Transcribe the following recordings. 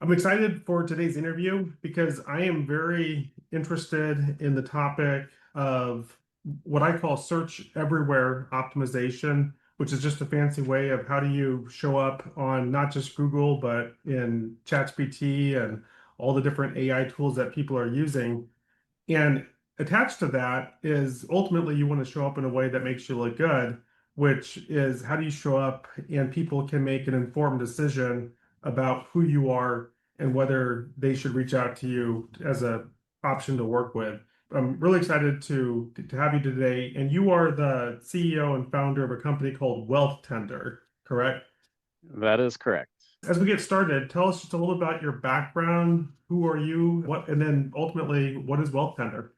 I'm excited for today's interview because I am very interested in the topic of what I call search everywhere optimization, which is just a fancy way of how do you show up on not just Google, but in ChatGPT and all the different AI tools that people are using. And attached to that is ultimately you want to show up in a way that makes you look good, which is how do you show up and people can make an informed decision about who you are and whether they should reach out to you as a option to work with. I'm really excited to have you today. And you are the CEO and founder of a company called Wealthtender, correct? That is correct. As we get started, tell us just a little about your background. Who are you? What, and then ultimately, what is Wealthtender?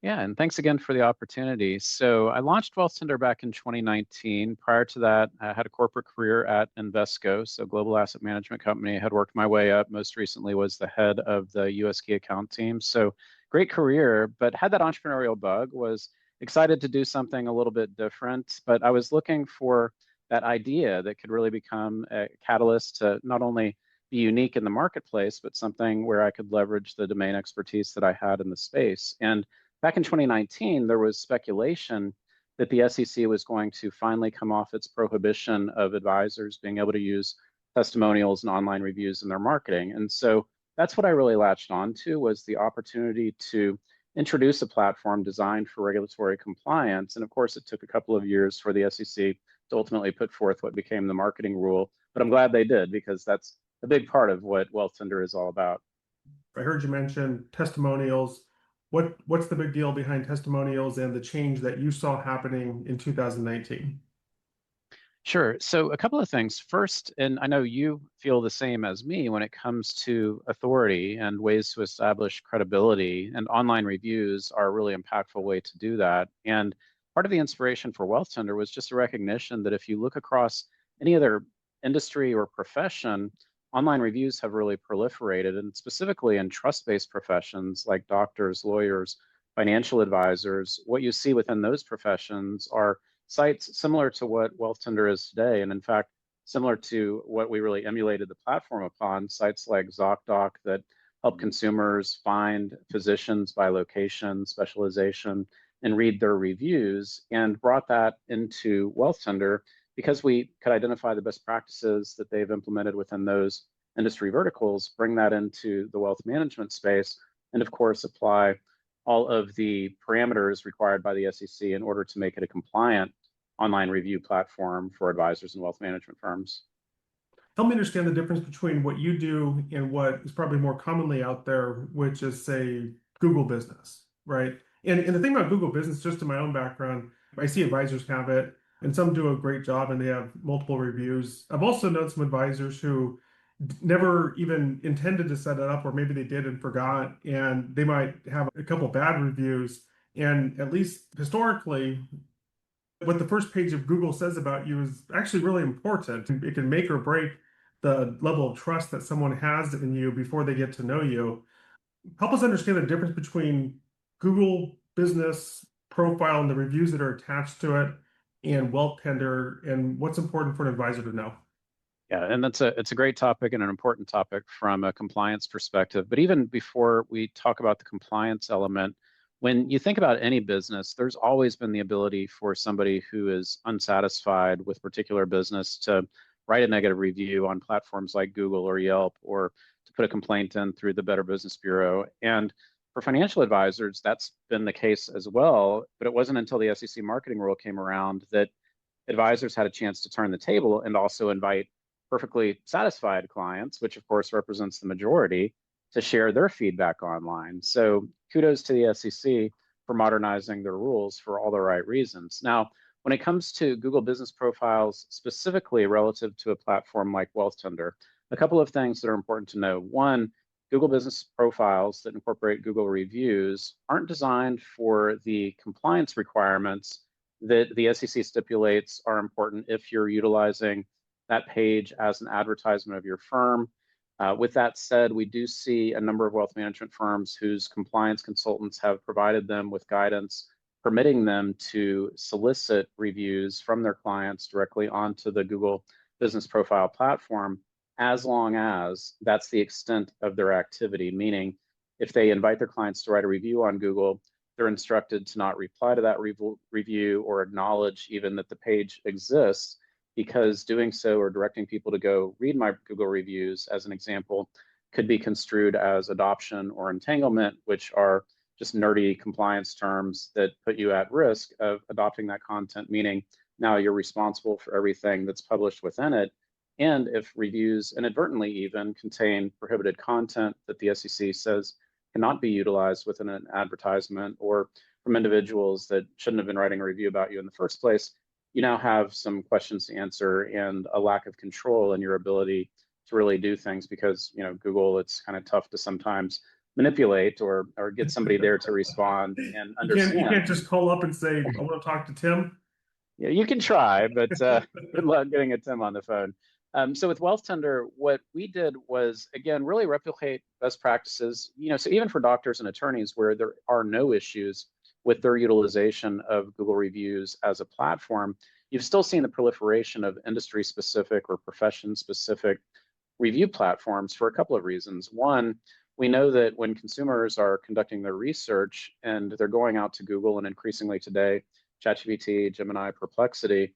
Yeah, and thanks again for the opportunity. So I launched Wealthtender back in 2019. Prior to that, I had a corporate career at Invesco, so global asset management company. I had worked my way up. Most recently was the head of the US key account team. So great career, but had that entrepreneurial bug, was excited to do something a little bit different. But I was looking for that idea that could really become a catalyst to not only be unique in the marketplace, but something where I could leverage the domain expertise that I had in the space. And back in 2019, there was speculation that the SEC was going to finally come off its prohibition of advisors being able to use testimonials and online reviews in their marketing. And so that's what I really latched onto, was the opportunity to introduce a platform designed for regulatory compliance. And of course, it took a couple of years for the SEC to ultimately put forth what became the marketing rule. But I'm glad they did, because that's a big part of what Wealthtender is all about. I heard you mention testimonials. What's the big deal behind testimonials and the change that you saw happening in 2019? Sure. So a couple of things. First, and I know you feel the same as me when it comes to authority and ways to establish credibility, and online reviews are a really impactful way to do that. And part of the inspiration for Wealthtender was just a recognition that if you look across any other industry or profession, online reviews have really proliferated, and specifically in trust-based professions like doctors, lawyers, financial advisors, what you see within those professions are sites similar to what Wealthtender is today. And in fact, similar to what we really emulated the platform upon, sites like ZocDoc that help consumers find physicians by location, specialization, and read their reviews, and brought that into Wealthtender because we could identify the best practices that they've implemented within those industry verticals, bring that into the wealth management space, and of course, apply all of the parameters required by the SEC in order to make it a compliant online review platform for advisors and wealth management firms. Help me understand the difference between what you do and what is probably more commonly out there, which is, say, Google Business, right? And the thing about Google Business, just in my own background, I see advisors have it, and some do a great job and they have multiple reviews. I've also known some advisors who never even intended to set it up, or maybe they did and forgot, and they might have a couple bad reviews. And at least historically, what the first page of Google says about you is actually really important. It can make or break the level of trust that someone has in you before they get to know you. Help us understand the difference between Google Business Profile and the reviews that are attached to it and Wealthtender, and what's important for an advisor to know. Yeah, and it's a great topic and an important topic from a compliance perspective. But even before we talk about the compliance element, when you think about any business, there's always been the ability for somebody who is unsatisfied with particular business to write a negative review on platforms like Google or Yelp, or to put a complaint in through the Better Business Bureau. And for financial advisors, that's been the case as well. But it wasn't until the SEC marketing rule came around that advisors had a chance to turn the table and also invite perfectly satisfied clients, which of course represents the majority, to share their feedback online. So kudos to the SEC for modernizing their rules for all the right reasons. Now, when it comes to Google Business Profiles, specifically relative to a platform like Wealthtender, a couple of things that are important to know. One, Google Business Profiles that incorporate Google reviews aren't designed for the compliance requirements that the SEC stipulates are important if you're utilizing that page as an advertisement of your firm. With that said, we do see a number of wealth management firms whose compliance consultants have provided them with guidance permitting them to solicit reviews from their clients directly onto the Google Business Profile platform as long as that's the extent of their activity, meaning if they invite their clients to write a review on Google, they're instructed to not reply to that review or acknowledge even that the page exists, because doing so or directing people to go read my Google reviews, as an example, could be construed as adoption or entanglement, which are just nerdy compliance terms that put you at risk of adopting that content, meaning now you're responsible for everything that's published within it. And if reviews inadvertently even contain prohibited content that the SEC says cannot be utilized within an advertisement, or from individuals that shouldn't have been writing a review about you in the first place, you now have some questions to answer and a lack of control in your ability to really do things, because Google, it's kind of tough to sometimes manipulate or get somebody there to respond and You understand. can't just call up and say, I want to talk to Tim. Yeah, you can try, but good luck getting a Tim on the phone. So with Wealthtender, what we did was, again, really replicate best practices. So even for doctors and attorneys where there are no issues with their utilization of Google reviews as a platform, you've still seen the proliferation of industry-specific or profession-specific review platforms for a couple of reasons. One, we know that when consumers are conducting their research and they're going out to Google, and increasingly today, ChatGPT, Gemini, Perplexity,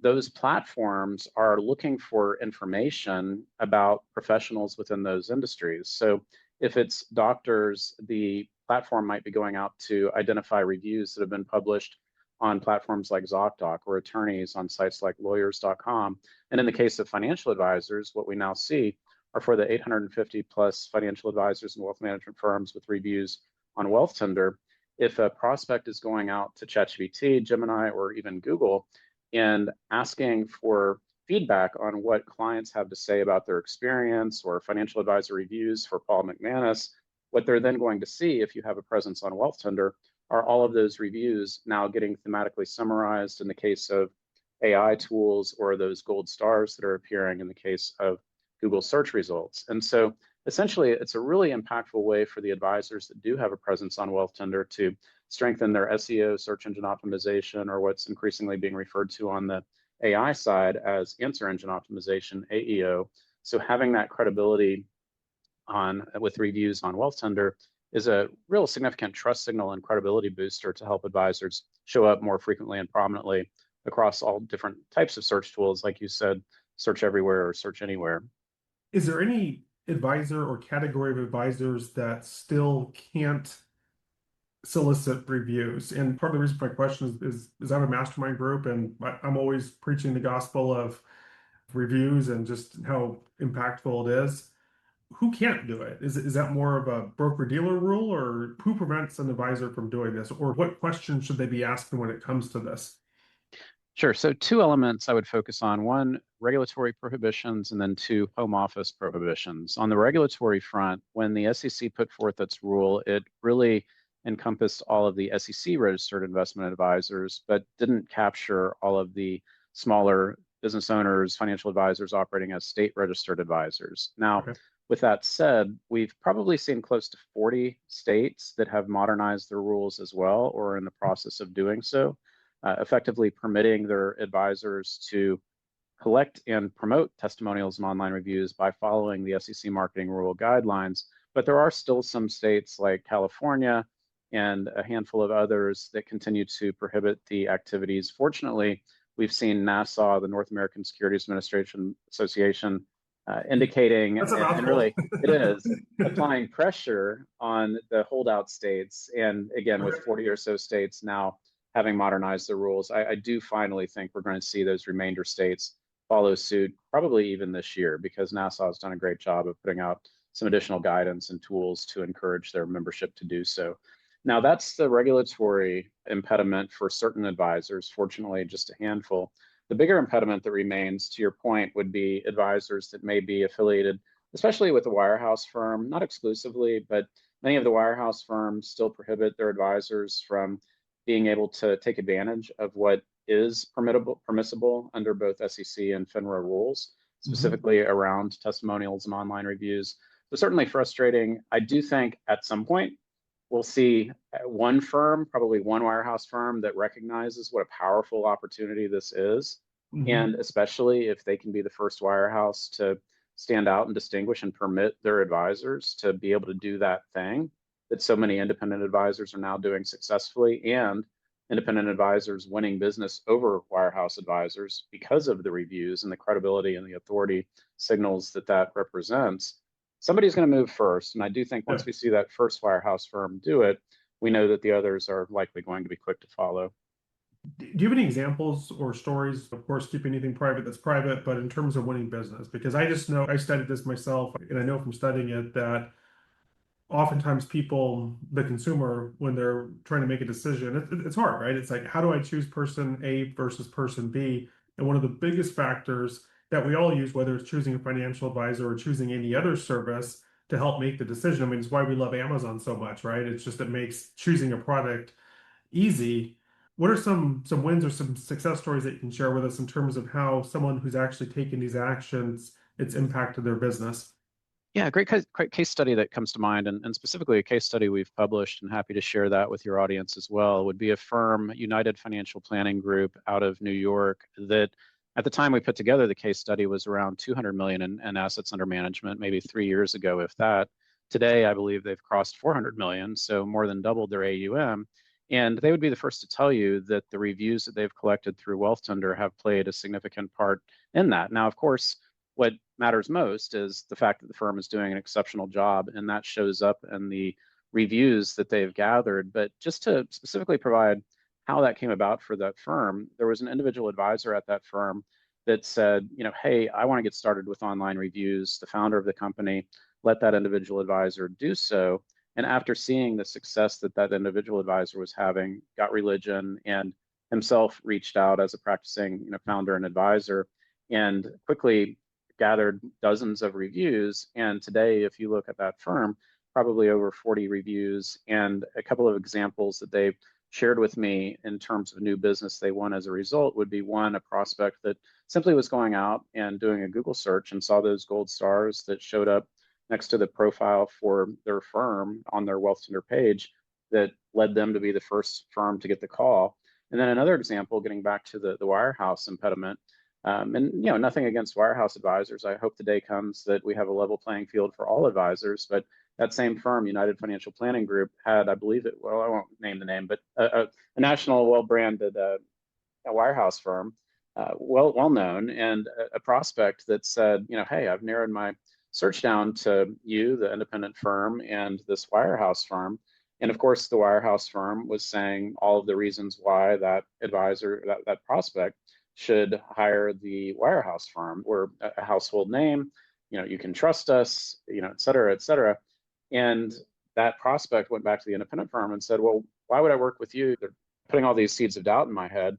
those platforms are looking for information about professionals within those industries. So if it's doctors, the platform might be going out to identify reviews that have been published on platforms like ZocDoc, or attorneys on sites like lawyers.com. And in the case of financial advisors, what we now see are for the 850 plus financial advisors and wealth management firms with reviews on Wealthtender. If a prospect is going out to ChatGPT, Gemini, or even Google and asking for feedback on what clients have to say about their experience, or financial advisor reviews for Paul McManus, what they're then going to see, if you have a presence on Wealthtender, are all of those reviews now getting thematically summarized in the case of AI tools, or those gold stars that are appearing in the case of Google search results. And so essentially, it's a really impactful way for the advisors that do have a presence on Wealthtender to strengthen their SEO, search engine optimization, or what's increasingly being referred to on the AI side as answer engine optimization, AEO. So having that credibility with reviews on Wealthtender is a real significant trust signal and credibility booster to help advisors show up more frequently and prominently across all different types of search tools, like you said, search everywhere or search anywhere. Is there any advisor or category of advisors that still can't solicit reviews? And part of the reason for my question is I have a mastermind group, and I'm always preaching the gospel of reviews and just how impactful it is. Who can't do it? Is that more of a broker-dealer rule, or who prevents an advisor from doing this? Or what questions should they be asking when it comes to this? Sure. So two elements I would focus on: one, regulatory prohibitions, and then two, home office prohibitions. On the regulatory front, when the SEC put forth its rule, it really encompassed all of the SEC registered investment advisors, but didn't capture all of the smaller business owners, financial advisors operating as state registered advisors. Now, Okay. with that said, we've probably seen close to 40 states that have modernized their rules as well, or are in the process of doing so, effectively permitting their advisors to collect and promote testimonials and online reviews by following the SEC marketing rule guidelines. But there are still some states like California and a handful of others that continue to prohibit the activities. Fortunately, we've seen NASA, the North American Securities Administration Association, indicating, That's a and mouthful. really it is, applying pressure on the holdout states. And again, with 40 or so states now having modernized the rules, I do finally think we're going to see those remainder states follow suit, probably even this year, because NASA has done a great job of putting out some additional guidance and tools to encourage their membership to do so. Now, that's the regulatory impediment for certain advisors, fortunately, just a handful. The bigger impediment that remains, to your point, would be advisors that may be affiliated, especially with a wirehouse firm, not exclusively, but many of the wirehouse firms still prohibit their advisors from being able to take advantage of what is permissible under both SEC and FINRA rules, specifically around testimonials and online reviews. So certainly frustrating. I do think at some point we'll see one firm, probably one wirehouse firm, that recognizes what a powerful opportunity this is. And especially if they can be the first wirehouse to stand out and distinguish and permit their advisors to be able to do that thing that so many independent advisors are now doing successfully, and independent advisors winning business over wirehouse advisors because of the reviews and the credibility and the authority signals that that represents. Somebody's going to move first. And I do think Yeah. once we see that first wirehouse firm do it, we know that the others are likely going to be quick to follow. Do you have any examples or stories? Of course, keep anything private that's private, but in terms of winning business, because I just know I studied this myself, and I know from studying it that oftentimes people, the consumer, when they're trying to make a decision, it's hard, right? It's like, how do I choose person A versus person B? And one of the biggest factors that we all use, whether it's choosing a financial advisor or choosing any other service to help make the decision. I mean, it's why we love Amazon so much, right? It's just it makes choosing a product easy. What are some wins or some success stories that you can share with us in terms of how someone who's actually taken these actions, it's impacted their business? Yeah, great case study that comes to mind, and specifically a case study we've published, and happy to share that with your audience as well, would be a firm, United Financial Planning Group out of New York, that at the time we put together the case study was around 200 million in assets under management, maybe 3 years ago, if that. Today, I believe they've crossed 400 million, so more than doubled their AUM. And they would be the first to tell you that the reviews that they've collected through Wealthtender have played a significant part in that. Now, of course, what matters most is the fact that the firm is doing an exceptional job, and that shows up in the reviews that they've gathered. But just to specifically provide how that came about for that firm, there was an individual advisor at that firm that said, hey, I want to get started with online reviews. The founder of the company let that individual advisor do so. And after seeing the success that that individual advisor was having, got religion, and himself reached out as a practicing founder and advisor, and quickly gathered dozens of reviews. And today, if you look at that firm, probably over 40 reviews, and a couple of examples that they've shared with me in terms of new business they won as a result would be one, a prospect that simply was going out and doing a Google search and saw those gold stars that showed up next to the profile for their firm on their Wealthtender page that led them to be the first firm to get the call. And then another example, getting back to the wirehouse impediment, and nothing against wirehouse advisors. I hope the day comes that we have a level playing field for all advisors. But that same firm, United Financial Planning Group, had, I believe it, well, I won't name the name, but a national, well-branded a wirehouse firm, well known, and a prospect that said, hey, I've narrowed my search down to you, the independent firm, and this wirehouse firm. And of course, the wirehouse firm was saying all of the reasons why that advisor, that prospect, should hire the wirehouse firm. We're a household name, you can trust us, et cetera, et cetera. And that prospect went back to the independent firm and said, well, why would I work with you? They're putting all these seeds of doubt in my head.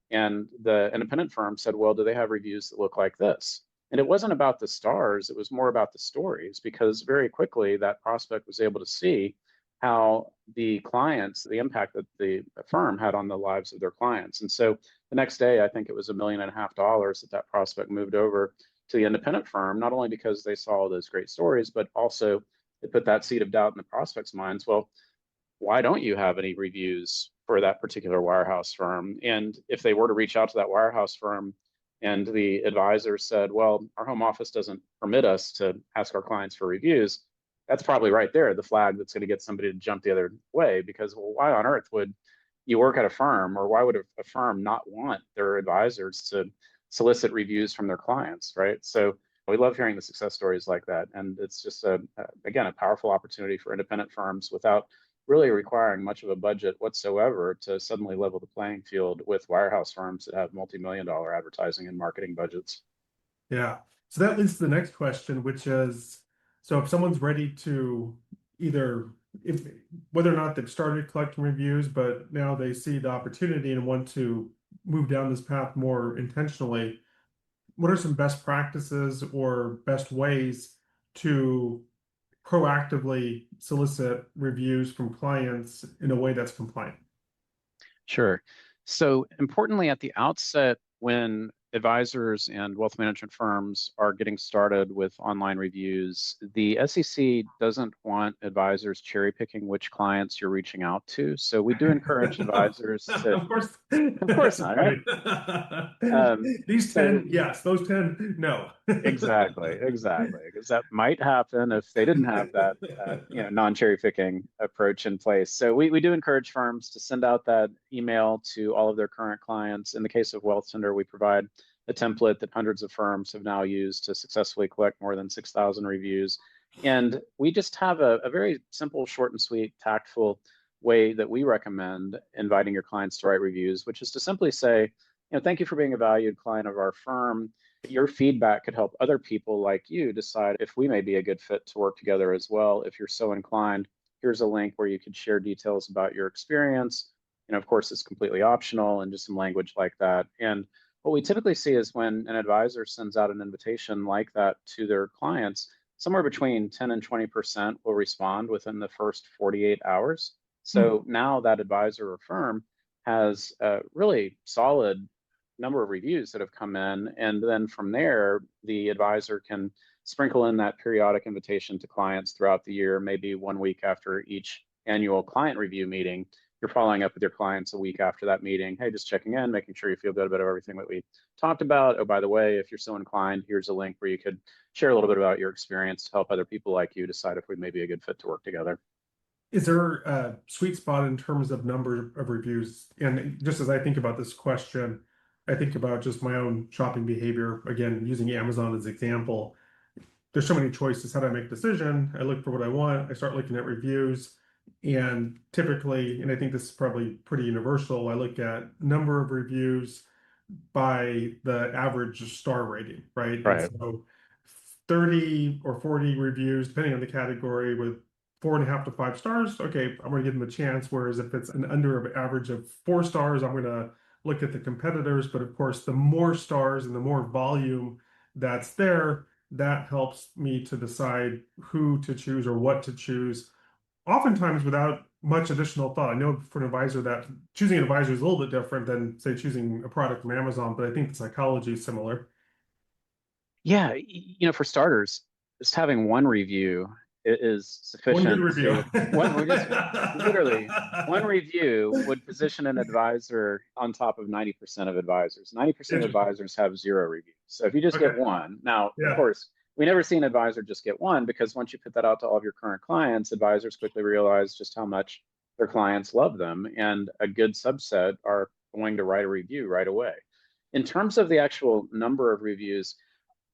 And the independent firm said, well, do they have reviews that look like this? And it wasn't about the stars, it was more about the stories, because very quickly that prospect was able to see how the clients, the impact that the firm had on the lives of their clients. And so the next day, I think it was $1.5 million that prospect moved over to the independent firm, not only because they saw all those great stories, but also it put that seed of doubt in the prospect's minds. Well, why don't you have any reviews for that particular wirehouse firm? And if they were to reach out to that wirehouse firm and the advisor said, well, our home office doesn't permit us to ask our clients for reviews, that's probably right there, the flag that's going to get somebody to jump the other way. Because, well, why on earth would you work at a firm, or why would a firm not want their advisors to solicit reviews from their clients, right? So we love hearing the success stories like that. And it's just, again, a powerful opportunity for independent firms without really requiring much of a budget whatsoever to suddenly level the playing field with wirehouse firms that have multi-million-dollar advertising and marketing budgets. Yeah. So that leads to the next question, which is, so if someone's ready to either, if whether or not they've started collecting reviews, but now they see the opportunity and want to move down this path more intentionally, what are some best practices or best ways to proactively solicit reviews from clients in a way that's compliant? Sure. So importantly, at the outset, when advisors and wealth management firms are getting started with online reviews, the SEC doesn't want advisors cherry picking which clients you're reaching out to. So we do encourage advisors to, Of course. of course not, right? These So 10, yes. Those 10, no. exactly, because that might happen if they didn't have that, non-cherry picking approach in place. So we do encourage firms to send out that email to all of their current clients. In the case of Wealthtender, we provide a template that hundreds of firms have now used to successfully collect more than 6,000 reviews. And we just have a very simple, short and sweet, tactful way that we recommend inviting your clients to write reviews, which is to simply say, thank you for being a valued client of our firm. Your feedback could help other people like you decide if we may be a good fit to work together as well. If you're so inclined, here's a link where you could share details about your experience. Of course, it's completely optional and just some language like that. And what we typically see is when an advisor sends out an invitation like that to their clients, somewhere between 10 and 20% will respond within the first 48 hours. So now that advisor or firm has a really solid number of reviews that have come in. And then from there, the advisor can sprinkle in that periodic invitation to clients throughout the year, maybe 1 week after each annual client review meeting. You're following up with your clients a week after that meeting. Hey, just checking in, making sure you feel good about everything that we talked about. Oh, by the way, if you're so inclined, here's a link where you could share a little bit about your experience to help other people like you decide if we may be a good fit to work together. Is there a sweet spot in terms of number of reviews? And just as I think about this question, I think about just my own shopping behavior. Again, using Amazon as example, there's so many choices. How do I make a decision? I look for what I want. I start looking at reviews. And typically, and I think this is probably pretty universal, I look at number of reviews by the average star rating, right? And Right. so 30 or 40 reviews, depending on the category, with 4.5 to 5 stars, okay, I'm going to give them a chance. Whereas if it's an under average of 4 stars, I'm going to look at the competitors. But of course, the more stars and the more volume that's there, that helps me to decide who to choose or what to choose, oftentimes without much additional thought. I know for an advisor that choosing an advisor is a little bit different than, say, choosing a product from Amazon, but I think the psychology is similar. Yeah, for starters, just having one review is One good sufficient review. to one. We just literally one review would position an advisor on top of 90% of advisors. 90% of Interesting. advisors have zero reviews. So if you just get Okay. one, now of Yeah. course we never see an advisor just get one, because once you put that out to all of your current clients, advisors quickly realize just how much their clients love them, and a good subset are going to write a review right away. In terms of the actual number of reviews,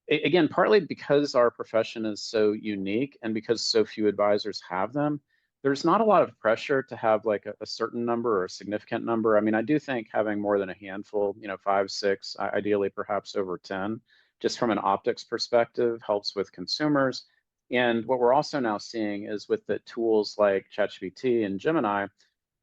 again, partly because our profession is so unique and because so few advisors have them, there's not a lot of pressure to have like a certain number or a significant number. I mean, I do think having more than a handful, 5, 6, ideally perhaps over 10, just from an optics perspective, helps with consumers. And what we're also now seeing is with the tools like ChatGPT and Gemini,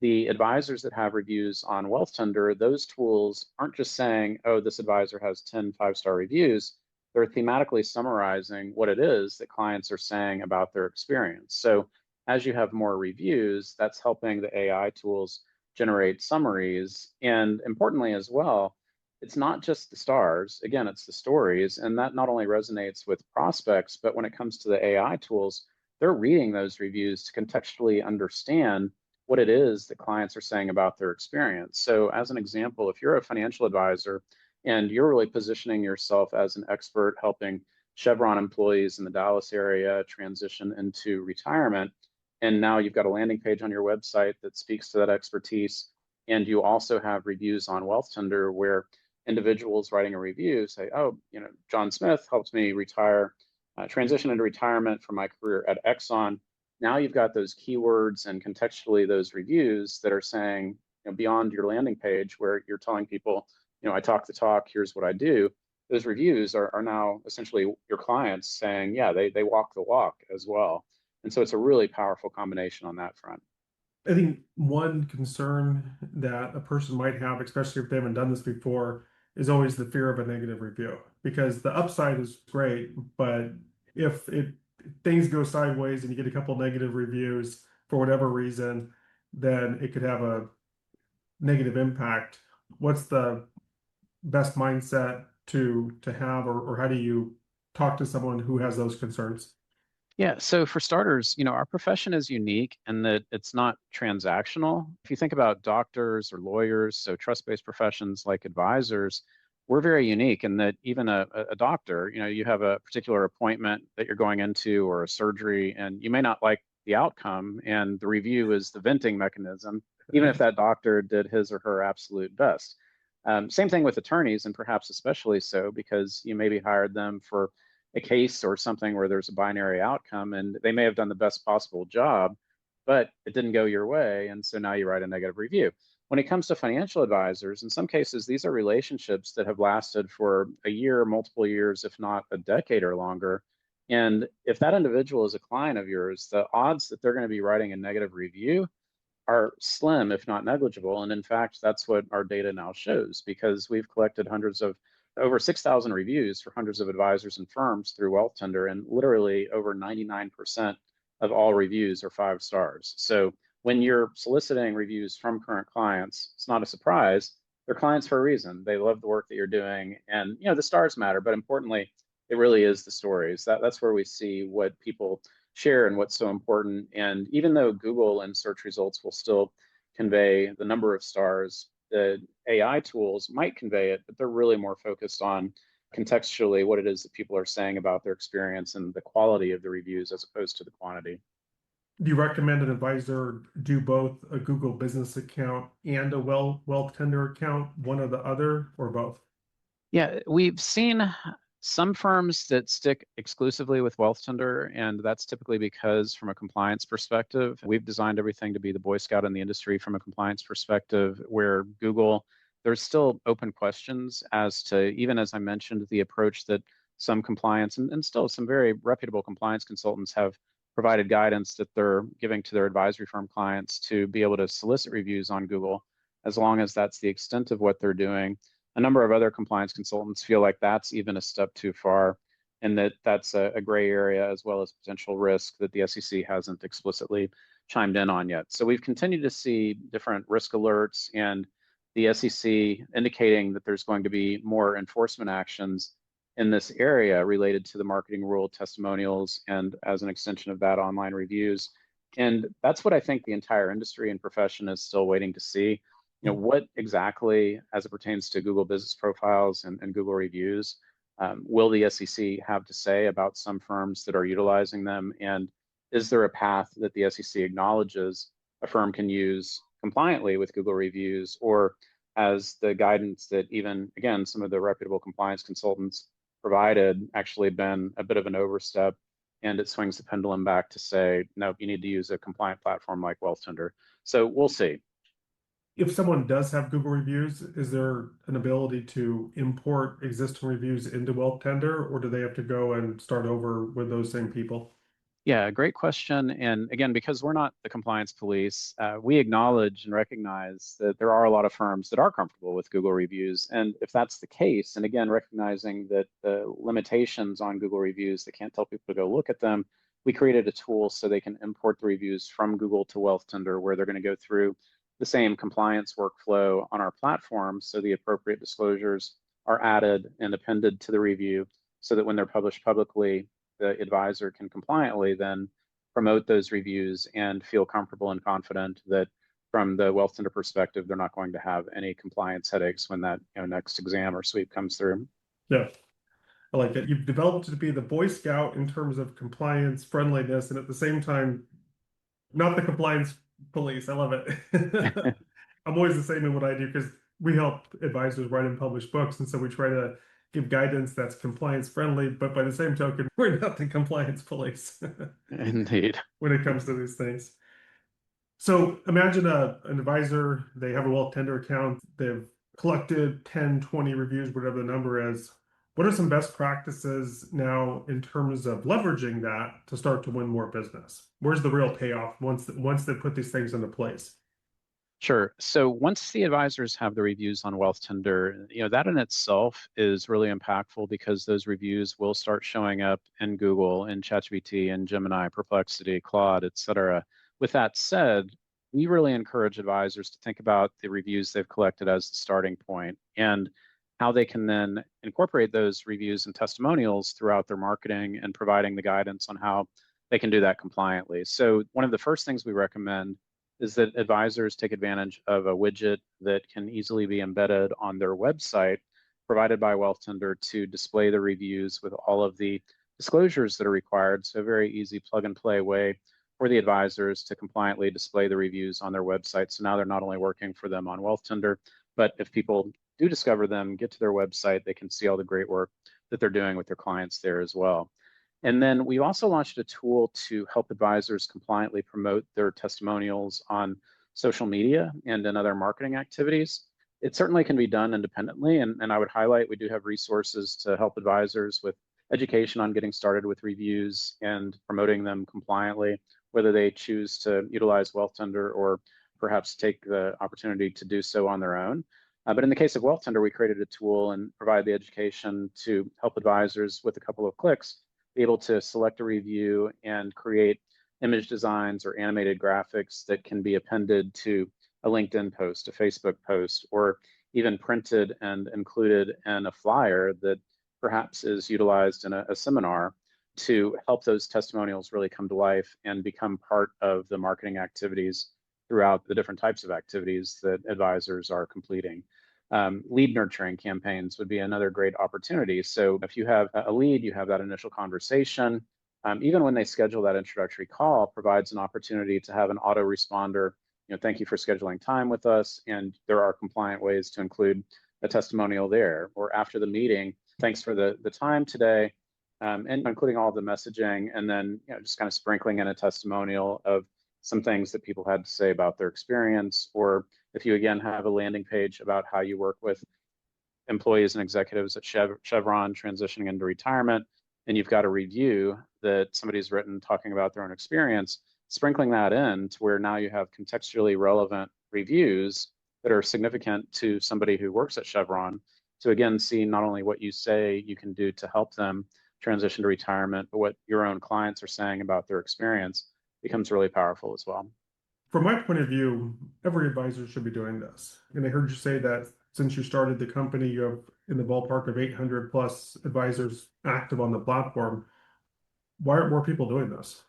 the advisors that have reviews on Wealthtender, those tools aren't just saying, oh, this advisor has 10 5-star reviews. They're thematically summarizing what it is that clients are saying about their experience. So as you have more reviews, that's helping the AI tools generate summaries. And importantly as well, it's not just the stars. Again, it's the stories. And that not only resonates with prospects, but when it comes to the AI tools, they're reading those reviews to contextually understand what it is that clients are saying about their experience. So as an example, if you're a financial advisor and you're really positioning yourself as an expert helping Chevron employees in the Dallas area transition into retirement, and now you've got a landing page on your website that speaks to that expertise, and you also have reviews on Wealthtender where individuals writing a review say, oh, John Smith helped me transition into retirement from my career at Exxon. Now you've got those keywords and contextually those reviews that are saying, beyond your landing page where you're telling people, I talk the talk, here's what I do. Those reviews are now essentially your clients saying, yeah, they walk the walk as well. And so it's a really powerful combination on that front. I think one concern that a person might have, especially if they haven't done this before, is always the fear of a negative review. Because the upside is great, but if things go sideways and you get a couple negative reviews for whatever reason, then it could have a negative impact. What's the best mindset to have, or how do you talk to someone who has those concerns? Yeah, so for starters, our profession is unique in that it's not transactional. If you think about doctors or lawyers, so trust-based professions like advisors, we're very unique in that even a doctor, you have a particular appointment that you're going into or a surgery, and you may not like the outcome, and the review is the venting mechanism, even if that doctor did his or her absolute best. Same thing with attorneys, and perhaps especially so because you maybe hired them for a case or something where there's a binary outcome and they may have done the best possible job, but it didn't go your way. And so now you write a negative review. When it comes to financial advisors, in some cases, these are relationships that have lasted for a year, multiple years, if not a decade or longer. And if that individual is a client of yours, the odds that they're going to be writing a negative review are slim, if not negligible. And in fact, that's what our data now shows because we've collected hundreds of over 6,000 reviews for hundreds of advisors and firms through Wealthtender, and literally over 99% of all reviews are 5 stars. So when you're soliciting reviews from current clients, it's not a surprise. They're clients for a reason. They love the work that you're doing, and the stars matter, but importantly, it really is the stories. That's where we see what people share and what's so important. And even though Google and search results will still convey the number of stars, the AI tools might convey it, but they're really more focused on contextually what it is that people are saying about their experience and the quality of the reviews as opposed to the quantity. Do you recommend an advisor do both a Google business account and a Wealth Tender account, one or the other, or both? Yeah, we've seen some firms that stick exclusively with Wealthtender, and that's typically because, from a compliance perspective, we've designed everything to be the Boy Scout in the industry from a compliance perspective, where Google, there's still open questions as to, even as I mentioned, the approach that some compliance and still some very reputable compliance consultants have provided guidance that they're giving to their advisory firm clients to be able to solicit reviews on Google, as long as that's the extent of what they're doing. A number of other compliance consultants feel like that's even a step too far, and that that's a gray area as well as potential risk that the SEC hasn't explicitly chimed in on yet. So we've continued to see different risk alerts and the SEC indicating that there's going to be more enforcement actions in this area related to the marketing rule, testimonials, and as an extension of that, online reviews. And that's what I think the entire industry and profession is still waiting to see. What exactly, as it pertains to Google business profiles and Google reviews, will the SEC have to say about some firms that are utilizing them? And is there a path that the SEC acknowledges a firm can use compliantly with Google reviews? Or has the guidance that even, again, some of the reputable compliance consultants provided actually been a bit of an overstep, and it swings the pendulum back to say, no, you need to use a compliant platform like Wealthtender? So we'll see. If someone does have Google reviews, is there an ability to import existing reviews into Wealth Tender, or do they have to go and start over with those same people? Yeah, great question. And again, because we're not the compliance police, we acknowledge and recognize that there are a lot of firms that are comfortable with Google reviews. And if that's the case, and again, recognizing that the limitations on Google reviews, they can't tell people to go look at them, we created a tool so they can import the reviews from Google to Wealthtender, where they're going to go through the same compliance workflow on our platform. So the appropriate disclosures are added and appended to the review so that when they're published publicly, the advisor can compliantly then promote those reviews and feel comfortable and confident that from the Wealthtender perspective, they're not going to have any compliance headaches when that next exam or sweep comes through. Yeah, I like that. You've developed to be the Boy Scout in terms of compliance, friendliness, and at the same time, not the compliance police. I love it. I'm always the same in what I do because we help advisors write and publish books, and so we try to give guidance that's compliance friendly, but by the same token, we're not the compliance police Indeed. when it comes to these things. So imagine an advisor, they have a Wealth Tender account, they've collected 10, 20 reviews, whatever the number is. What are some best practices now in terms of leveraging that to start to win more business? Where's the real payoff once they put these things into place? Sure. So once the advisors have the reviews on Wealthtender, that in itself is really impactful because those reviews will start showing up in Google, in ChatGPT, in Gemini, Perplexity, Claude, et cetera. With that said, we really encourage advisors to think about the reviews they've collected as the starting point. And how they can then incorporate those reviews and testimonials throughout their marketing and providing the guidance on how they can do that compliantly. So one of the first things we recommend is that advisors take advantage of a widget that can easily be embedded on their website provided by Wealthtender to display the reviews with all of the disclosures that are required. So a very easy plug and play way for the advisors to compliantly display the reviews on their website. So now they're not only working for them on Wealthtender, but if people do discover them, get to their website, they can see all the great work that they're doing with their clients there as well. And then we also launched a tool to help advisors compliantly promote their testimonials on social media and in other marketing activities. It certainly can be done independently, and I would highlight we do have resources to help advisors with education on getting started with reviews and promoting them compliantly, whether they choose to utilize Wealthtender or perhaps take the opportunity to do so on their own. But in the case of Wealthtender, we created a tool and provide the education to help advisors with a couple of clicks be able to select a review and create image designs or animated graphics that can be appended to a LinkedIn post, a Facebook post, or even printed and included in a flyer that perhaps is utilized in a seminar to help those testimonials really come to life and become part of the marketing activities throughout the different types of activities that advisors are completing. Lead nurturing campaigns would be another great opportunity. So if you have a lead, you have that initial conversation. Even when they schedule that introductory call, provides an opportunity to have an autoresponder. Thank you for scheduling time with us, and there are compliant ways to include a testimonial there. Or after the meeting, thanks for the time today, and including all the messaging, and then just kind of sprinkling in a testimonial of some things that people had to say about their experience. Or if you again have a landing page about how you work with employees and executives at Chevron transitioning into retirement, and you've got a review that somebody's written talking about their own experience, sprinkling that in to where now you have contextually relevant reviews that are significant to somebody who works at Chevron to again see not only what you say you can do to help them transition to retirement, but what your own clients are saying about their experience becomes really powerful as well. From my point of view, every advisor should be doing this. And I heard you say that since you started the company, you have in the ballpark of 800 plus advisors active on the platform. Why aren't more people doing this?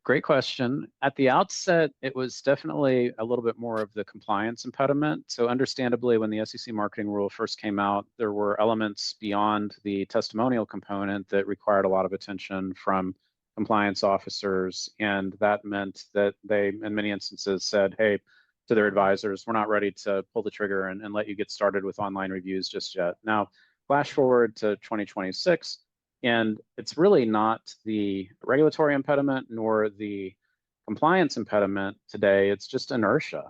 Great question. At the outset, it was definitely a little bit more of the compliance impediment. So, understandably, when the SEC marketing rule first came out, there were elements beyond the testimonial component that required a lot of attention from compliance officers. And that meant that they, in many instances, said, hey, to their advisors, we're not ready to pull the trigger and let you get started with online reviews just yet. Now, flash forward to 2026. And it's really not the regulatory impediment nor the compliance impediment today. It's just inertia.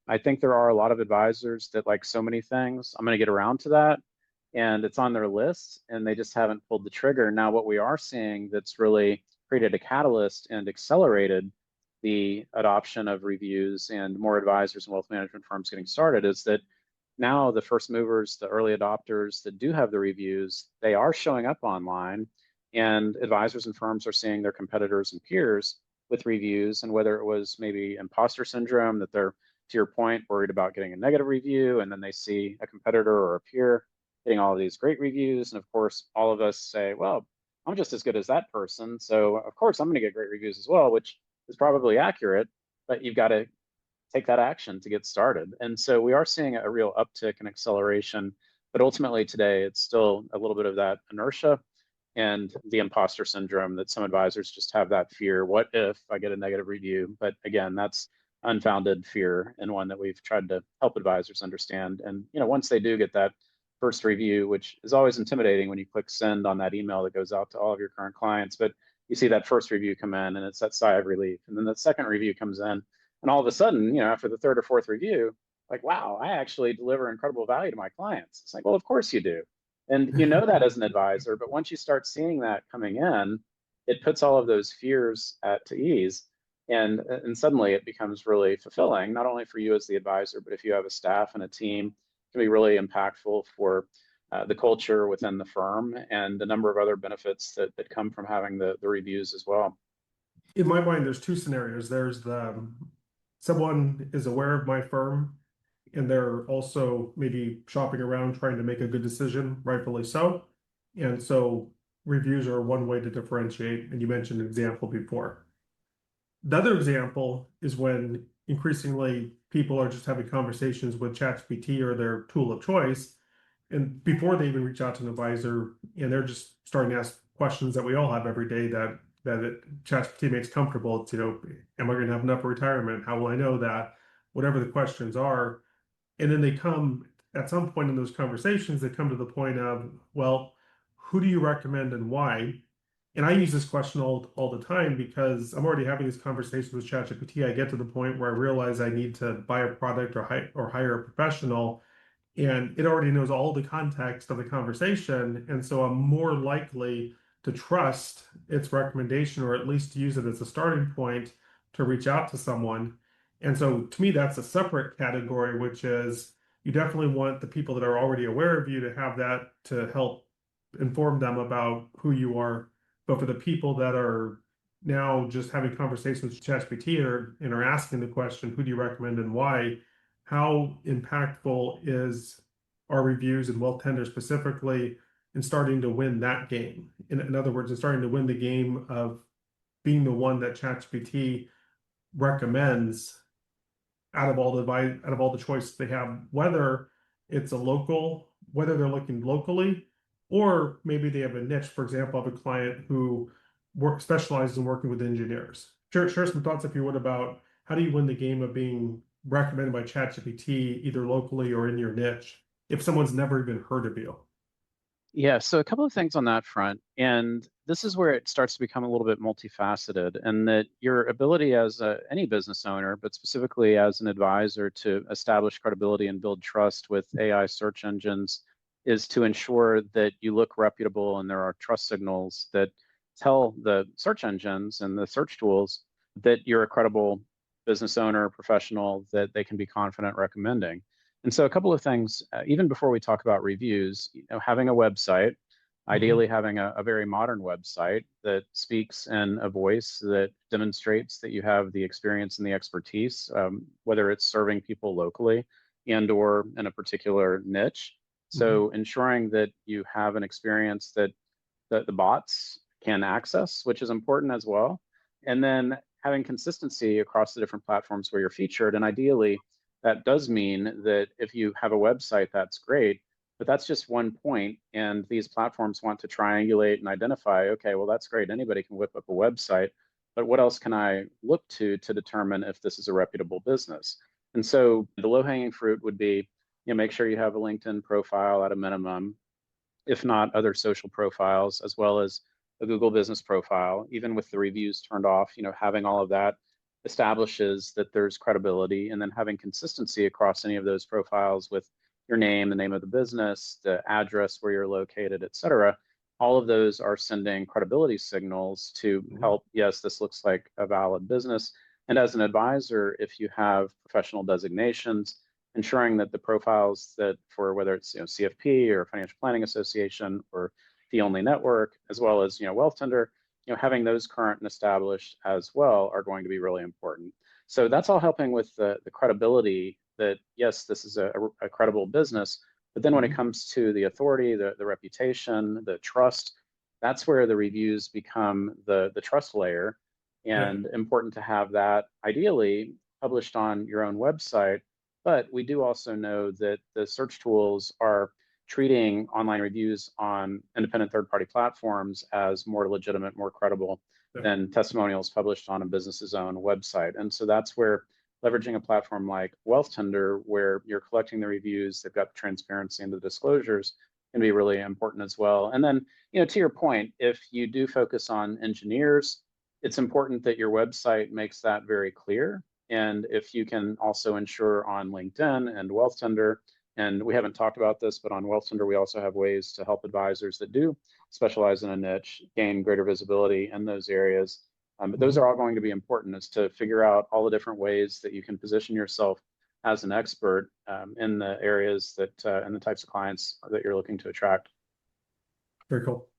I think there are a lot of advisors that, like so many things, I'm going to get around to that. And it's on their list, and they just haven't pulled the trigger. Now, what we are seeing that's really created a catalyst and accelerated the adoption of reviews and more advisors and wealth management firms getting started is that now the first movers, the early adopters that do have the reviews, they are showing up online, and advisors and firms are seeing their competitors and peers with reviews. And whether it was maybe imposter syndrome, that they're, to your point, worried about getting a negative review, and then they see a competitor or a peer getting all of these great reviews. And of course, all of us say, well, I'm just as good as that person, so of course I'm going to get great reviews as well, which is probably accurate, but you've got to take that action to get started. And so we are seeing a real uptick in acceleration, but ultimately today it's still a little bit of that inertia and the imposter syndrome that some advisors just have, that fear, what if I get a negative review? But again, that's unfounded fear, and one that we've tried to help advisors understand. And once they do get that first review, which is always intimidating when you click send on that email that goes out to all of your current clients, but you see that first review come in and it's that sigh of relief. And then the second review comes in, and all of a sudden, after the third or fourth review, like, wow, I actually deliver incredible value to my clients. It's like, well, of course you do. And that as an advisor, but once you start seeing that coming in, it puts all of those fears to ease. And suddenly it becomes really fulfilling, not only for you as the advisor, but if you have a staff and a team, it can be really impactful for the culture within the firm and the number of other benefits that come from having the reviews as well. In my mind, there's two scenarios. There's someone is aware of my firm and they're also maybe shopping around trying to make a good decision, rightfully so. And so reviews are one way to differentiate, and you mentioned an example before. The other example is when increasingly people are just having conversations with ChatGPT or their tool of choice, and before they even reach out to an advisor, and they're just starting to ask questions that we all have every day ChatGPT makes comfortable. It's, am I going to have enough for retirement? How will I know that? Whatever the questions are. And then they come at some point in those conversations, they come to the point of, well, who do you recommend and why? And I use this question all the time because I'm already having these conversations with ChatGPT. I get to the point where I realize I need to buy a product or hire a professional, and it already knows all the context of the conversation. And so I'm more likely to trust its recommendation, or at least to use it as a starting point to reach out to someone. And so to me, that's a separate category, which is you definitely want the people that are already aware of you to have that to help inform them about who you are. But for the people that are now just having conversations with ChatGPT and are asking the question, who do you recommend and why? How impactful is our reviews and Wealthtender specifically in starting to win that game? In other words, in starting to win the game of being the one that ChatGPT recommends out of all the choices they have, whether it's whether they're looking locally, or maybe they have a niche. For example, I have a client who specializes in working with engineers. Share some thoughts, if you would, about how do you win the game of being recommended by ChatGPT either locally or in your niche if someone's never even heard of you? Yeah, so a couple of things on that front. And this is where it starts to become a little bit multifaceted, and that your ability as any business owner, but specifically as an advisor, to establish credibility and build trust with AI search engines is to ensure that you look reputable and there are trust signals that tell the search engines and the search tools that you're a credible business owner, professional, that they can be confident recommending. And so a couple of things, even before we talk about reviews, having a website, Mhm. ideally having a very modern website that speaks in a voice that demonstrates that you have the experience and the expertise, whether it's serving people locally and or in a particular niche. Mhm. So ensuring that you have an experience that the bots can access, which is important as well. And then having consistency across the different platforms where you're featured. And ideally, that does mean that if you have a website, that's great, but that's just one point. And these platforms want to triangulate and identify, okay, well, that's great. Anybody can whip up a website, but what else can I look to determine if this is a reputable business? And so the low hanging fruit would be, make sure you have a LinkedIn profile at a minimum, if not other social profiles, as well as a Google business profile. Even with the reviews turned off, having all of that establishes that there's credibility, and then having consistency across any of those profiles with your name, the name of the business, the address where you're located, et cetera. All of those are sending credibility signals to Mhm. help, yes, this looks like a valid business. And as an advisor, if you have professional designations, ensuring that the profiles that for whether it's CFP or Financial Planning Association or Fee Only Network, as well as Wealthtender, having those current and established as well are going to be really important. So that's all helping with the credibility that yes, this is a credible business. But then when it Mhm. comes to the authority, the reputation, the trust, that's where the reviews become the trust layer, Yeah. and important to have that ideally published on your own website. But we do also know that the search tools are treating online reviews on independent third-party platforms as more legitimate, more credible Yeah. than testimonials published on a business's own website. And so that's where leveraging a platform like Wealthtender, where you're collecting the reviews, they've got the transparency and the disclosures, can be really important as well. And then, to your point, if you do focus on engineers, it's important that your website makes that very clear. And if you can also ensure on LinkedIn and Wealthtender, and we haven't talked about this, but on Wealthtender, we also have ways to help advisors that do specialize in a niche gain greater visibility in those areas. But those Mhm. are all going to be important, is to figure out all the different ways that you can position yourself as an expert in the areas that and the types of clients that you're looking to attract. Very cool.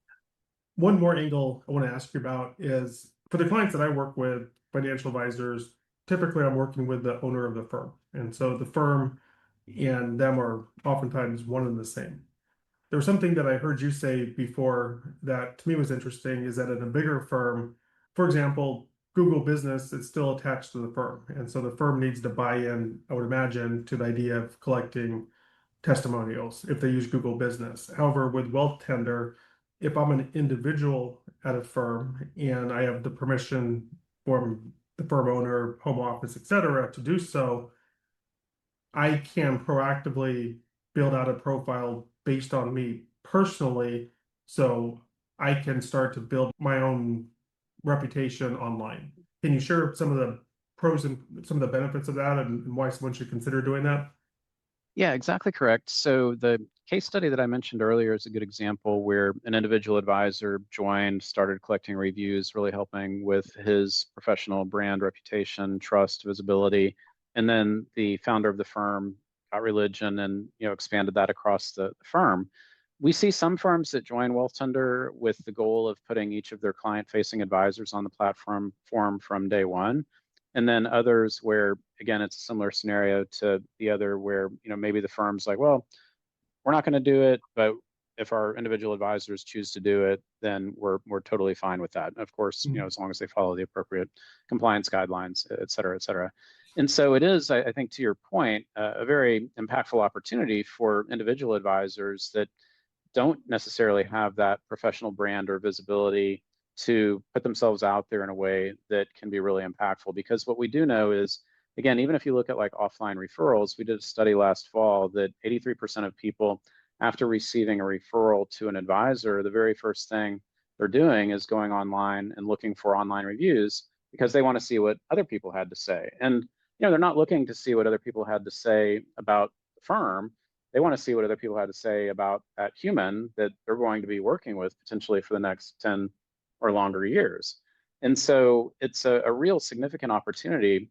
One more angle I want to ask you about is for the clients that I work with, financial advisors, typically I'm working with the owner of the firm. And so the firm and them are oftentimes one and the same. There was something that I heard you say before that to me was interesting is that in a bigger firm, for example, Google Business is still attached to the firm. And so the firm needs to buy in, I would imagine, to the idea of collecting testimonials if they use Google Business. However, with Wealthtender, if I'm an individual at a firm and I have the permission from the firm owner, home office, et cetera, to do so, I can proactively build out a profile based on me personally, so I can start to build my own reputation online. Can you share some of the pros and some of the benefits of that and why someone should consider doing that? Yeah, exactly correct. So the case study that I mentioned earlier is a good example where an individual advisor joined, started collecting reviews, really helping with his professional brand, reputation, trust, visibility. And then the founder of the firm got religion and expanded that across the firm. We see some firms that join Wealthtender with the goal of putting each of their client-facing advisors on the platform form from day one. And then others where, again, it's a similar scenario to the other where, maybe the firm's like, well, we're not going to do it, but if our individual advisors choose to do it, then we're totally fine with that. Of course, Mhm. as long as they follow the appropriate compliance guidelines, et cetera, et cetera. And so it is, I think, to your point, a very impactful opportunity for individual advisors that don't necessarily have that professional brand or visibility to put themselves out there in a way that can be really impactful. Because what we do know is, again, even if you look at like offline referrals, we did a study last fall that 83% of people, after receiving a referral to an advisor, the very first thing they're doing is going online and looking for online reviews because they want to see what other people had to say. And they're not looking to see what other people had to say about the firm. They want to see what other people had to say about that human that they're going to be working with potentially for the next 10 or longer years. And so it's a real significant opportunity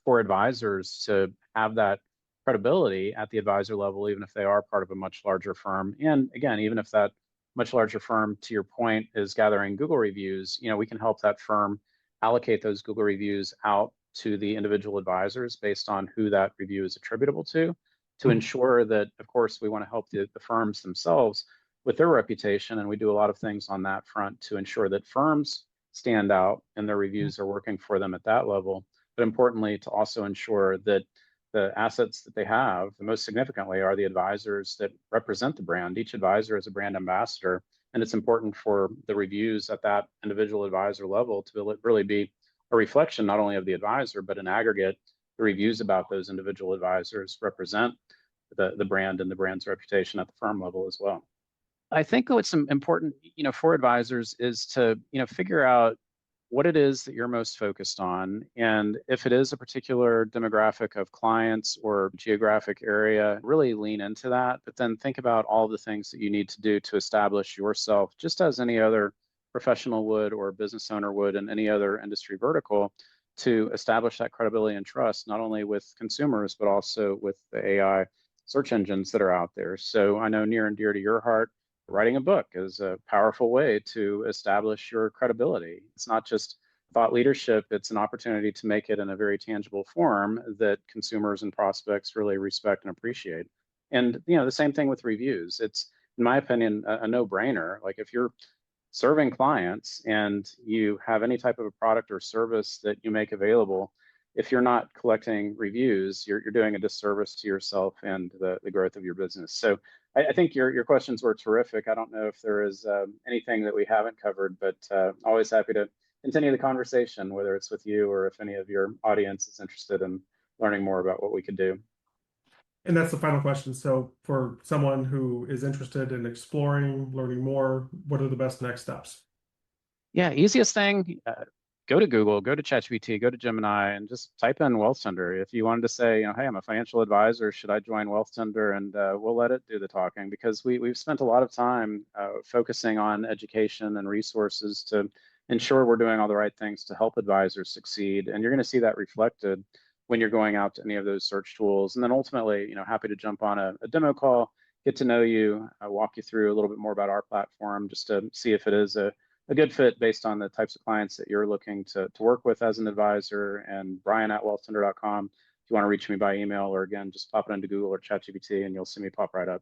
for advisors to have that credibility at the advisor level, even if they are part of a much larger firm. And again, even if that much larger firm, to your point, is gathering Google reviews, we can help that firm allocate those Google reviews out to the individual advisors based on who that review is attributable to ensure that, of course, we want to help the firms themselves with their reputation. And we do a lot of things on that front to ensure that firms stand out and their reviews are working for them at that level. But importantly, to also ensure that the assets that they have, the most significantly, are the advisors that represent the brand. Each advisor is a brand ambassador. And it's important for the reviews at that individual advisor level to really be a reflection not only of the advisor, but in aggregate, the reviews about those individual advisors represent the brand and the brand's reputation at the firm level as well. I think what's important, for advisors is to, figure out what it is that you're most focused on. And if it is a particular demographic of clients or geographic area, really lean into that. But then think about all the things that you need to do to establish yourself, just as any other professional would or business owner would in any other industry vertical, to establish that credibility and trust, not only with consumers, but also with the AI search engines that are out there. So I know near and dear to your heart, writing a book is a powerful way to establish your credibility. It's not just thought leadership, it's an opportunity to make it in a very tangible form that consumers and prospects really respect and appreciate. And the same thing with reviews. It's, in my opinion, a no-brainer. Like if you're serving clients and you have any type of a product or service that you make available, if you're not collecting reviews, you're doing a disservice to yourself and the growth of your business. So I think your questions were terrific. I don't know if there is anything that we haven't covered, but always happy to continue the conversation, whether it's with you or if any of your audience is interested in learning more about what we could do. And that's the final question. So, for someone who is interested in exploring, learning more, what are the best next steps? Yeah, easiest thing, go to Google, go to ChatGPT, go to Gemini, and just type in Wealthtender. If you wanted to say, hey, I'm a financial advisor, should I join Wealthtender? And we'll let it do the talking because we've spent a lot of time focusing on education and resources to ensure we're doing all the right things to help advisors succeed. And you're going to see that reflected when you're going out to any of those search tools. And then ultimately, happy to jump on a demo call, get to know you, walk you through a little bit more about our platform just to see if it is a good fit based on the types of clients that you're looking to work with as an advisor. And Brian at wealthtender.com If you want to reach me by email, or again, just pop it into Google or ChatGPT and you'll see me pop right up.